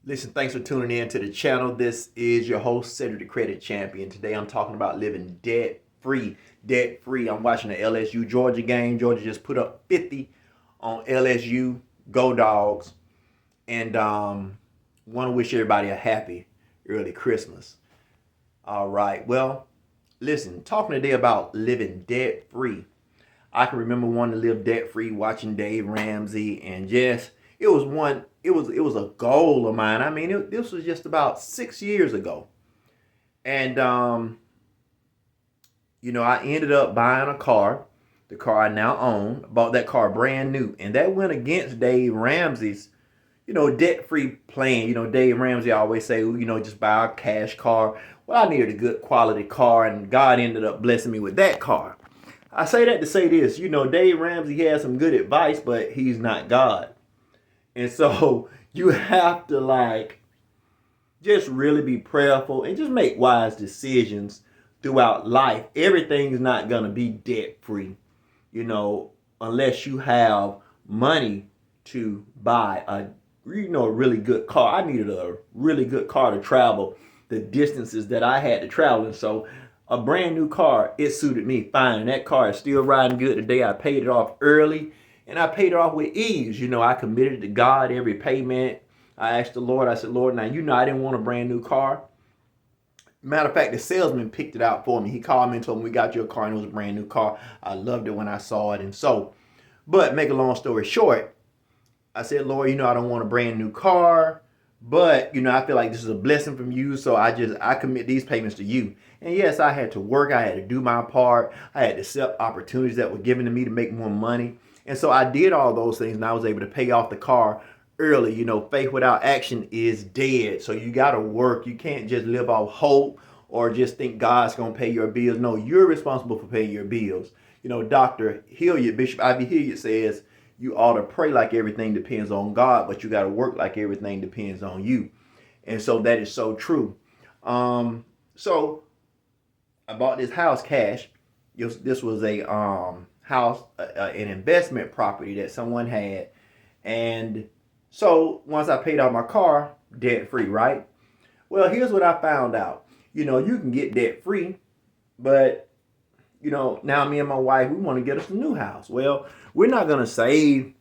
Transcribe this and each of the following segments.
Listen, thanks for tuning in to the channel. This is your host, Cedric the Credit Champion. Today I'm talking about living debt free. Debt free. I'm watching the LSU Georgia game. Georgia just put up 50 on LSU. Go Dogs. And want to wish everybody a happy early Christmas. All right. Well, listen, talking today about living debt free. I can remember wanting to live debt free, watching Dave Ramsey, and just it was a goal of mine. I mean, this was just about 6 years ago, and I ended up buying a car, the car I now own. Bought that car brand new, and that went against Dave Ramsey's, debt free plan. Dave Ramsey always say, just buy a cash car. Well, I needed a good quality car, and God ended up blessing me with that car. I say that to say this, Dave Ramsey has some good advice, but he's not God. And so you have to just really be prayerful and just make wise decisions throughout life. Everything's not going to be debt free, unless you have money to buy a really good car. I needed a really good car to travel the distances that I had to travel. And so a brand new car, it suited me fine. And that car is still riding good today. I paid it off early, and I paid it off with ease. I committed to God every payment. I asked the Lord, I said, Lord, now I didn't want a brand new car. Matter of fact, the salesman picked it out for me. He called me and told me, we got your car, and it was a brand new car. I loved it when I saw it. And so, but make a long story short, I said, Lord, I don't want a brand new car, but, I feel like this is a blessing from you. So I commit these payments to you. And yes, I had to work. I had to do my part. I had to accept opportunities that were given to me to make more money. And so I did all those things, and I was able to pay off the car early. Faith without action is dead. So you got to work. You can't just live off hope or just think God's going to pay your bills. No, you're responsible for paying your bills. Dr. Hilliard, Bishop Ivy Hilliard says, you ought to pray like everything depends on God, but you got to work like everything depends on you. And so that is so true. So I bought this house cash. This was a house, an investment property that someone had. And so once I paid off my car, debt free, right? Well, here's what I found out. You can get debt free, but now me and my wife, we want to get us a new house. Well, we're not going to save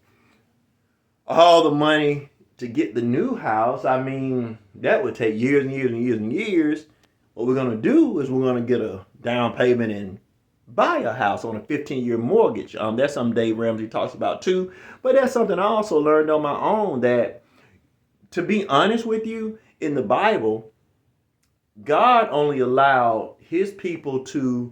all the money to get the new house. I mean, that would take years and years and years and years. What we're going to do is we're going to get a down payment and buy a house on a 15-year mortgage. That's something Dave Ramsey talks about too. But that's something I also learned on my own, that, to be honest with you, in the Bible, God only allowed his people to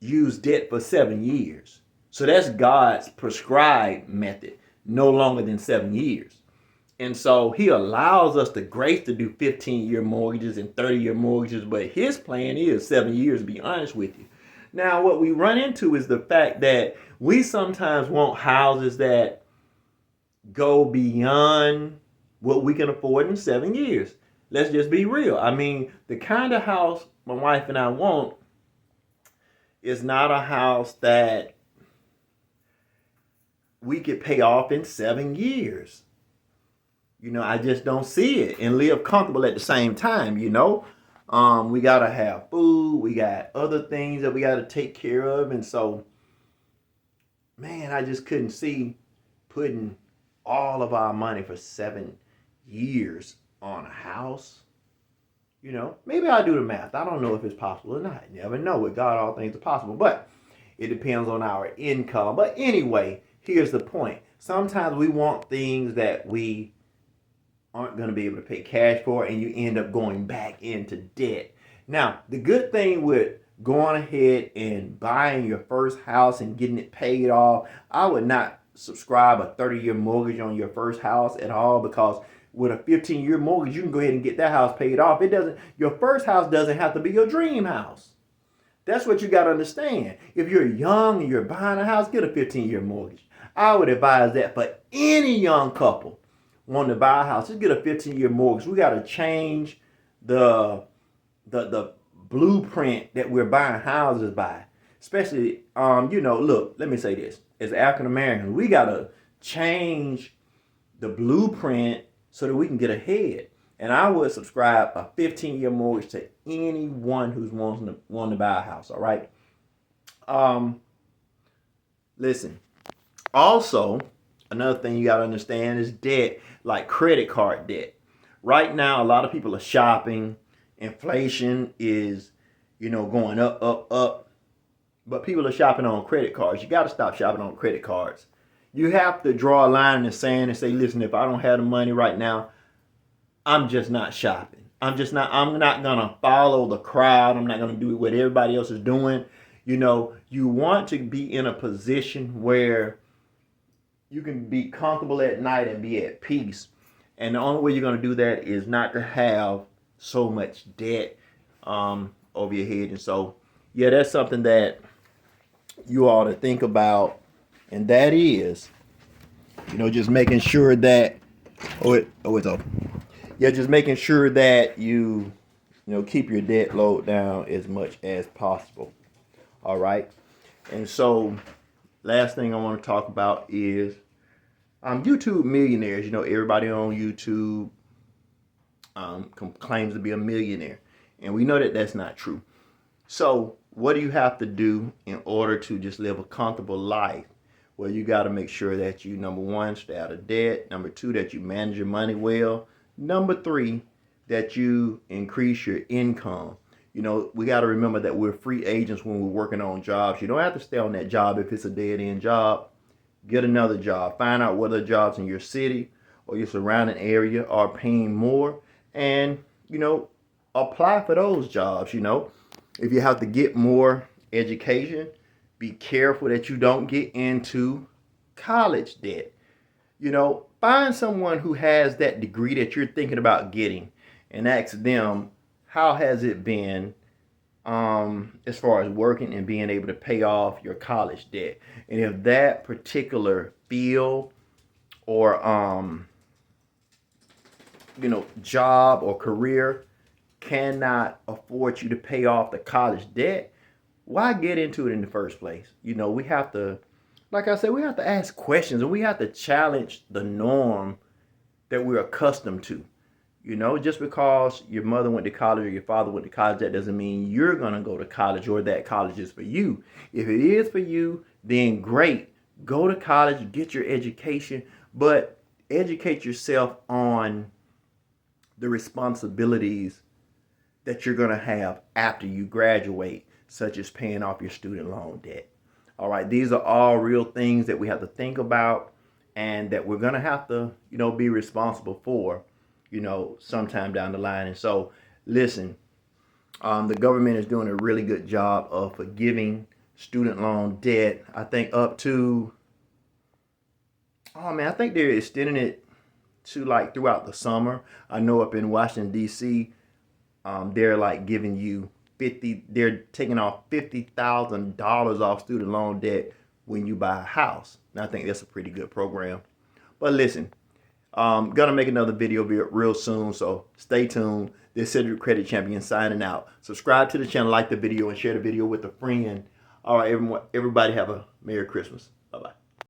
use debt for 7 years. So that's God's prescribed method, no longer than 7 years. And so he allows us the grace to do 15-year mortgages and 30-year mortgages, but his plan is 7 years, to be honest with you. Now, what we run into is the fact that we sometimes want houses that go beyond what we can afford in 7 years. Let's just be real. I mean, the kind of house my wife and I want is not a house that we could pay off in 7 years. I just don't see it, and live comfortable at the same time. We got to have food. We got other things that we got to take care of. And so, man, I just couldn't see putting all of our money for 7 years on a house. Maybe I'll do the math. I don't know if it's possible or not. You never know. With God, all things are possible. But it depends on our income. But anyway, here's the point. Sometimes we want things that we aren't going to be able to pay cash for, and you end up going back into debt. Now, the good thing with going ahead and buying your first house and getting it paid off, I would not subscribe a 30-year mortgage on your first house at all, because with a 15-year mortgage, you can go ahead and get that house paid off. Your first house doesn't have to be your dream house. That's what you got to understand. If you're young and you're buying a house, get a 15-year mortgage. I would advise that for any young couple wanting to buy a house, just get a 15-year mortgage. We got to change the blueprint that we're buying houses by. Especially, look, let me say this. As African Americans, we got to change the blueprint so that we can get ahead. And I would subscribe a 15-year mortgage to anyone who's wanting to buy a house. All right. Listen. Also, another thing you got to understand is debt, like credit card debt. Right now, a lot of people are shopping. Inflation is, going up, up, up. But people are shopping on credit cards. You got to stop shopping on credit cards. You have to draw a line in the sand and say, listen, if I don't have the money right now, I'm just not shopping. I'm not going to follow the crowd. I'm not going to do what everybody else is doing. You want to be in a position where you can be comfortable at night and be at peace. And the only way you're going to do that is not to have so much debt over your head. And so, yeah, that's something that you ought to think about. And that is, just making sure that, it's open. Yeah, just making sure that you keep your debt load down as much as possible. All right. And so, last thing I want to talk about is YouTube millionaires. Everybody on YouTube claims to be a millionaire. And we know that that's not true. So what do you have to do in order to just live a comfortable life? Well, you got to make sure that you, number one, stay out of debt. Number two, that you manage your money well. Number three, that you increase your income. We got to remember that we're free agents when we're working on jobs. You don't have to stay on that job if it's a dead-end job. Get another job. Find out whether jobs in your city or your surrounding area are paying more. And, apply for those jobs. If you have to get more education, be careful that you don't get into college debt. Find someone who has that degree that you're thinking about getting and ask them, how has it been as far as working and being able to pay off your college debt? And if that particular field or job or career cannot afford you to pay off the college debt, why get into it in the first place? We have to, like I said, we have to ask questions, and we have to challenge the norm that we're accustomed to. Just because your mother went to college or your father went to college, that doesn't mean you're going to go to college or that college is for you. If it is for you, then great. Go to college, get your education, but educate yourself on the responsibilities that you're going to have after you graduate, such as paying off your student loan debt. All right, these are all real things that we have to think about and that we're going to have to, be responsible for, sometime down the line. And so, listen, the government is doing a really good job of forgiving student loan debt. I think up to, I think they're extending it to like throughout the summer. I know up in Washington, D.C., they're like giving you they're taking off $50,000 off student loan debt when you buy a house. And I think that's a pretty good program. But listen, gonna make another video real soon, so stay tuned. This is Cedric Credit Champion signing out. Subscribe to the channel, like the video, and share the video with a friend. All right, everybody have a Merry Christmas. Bye-bye.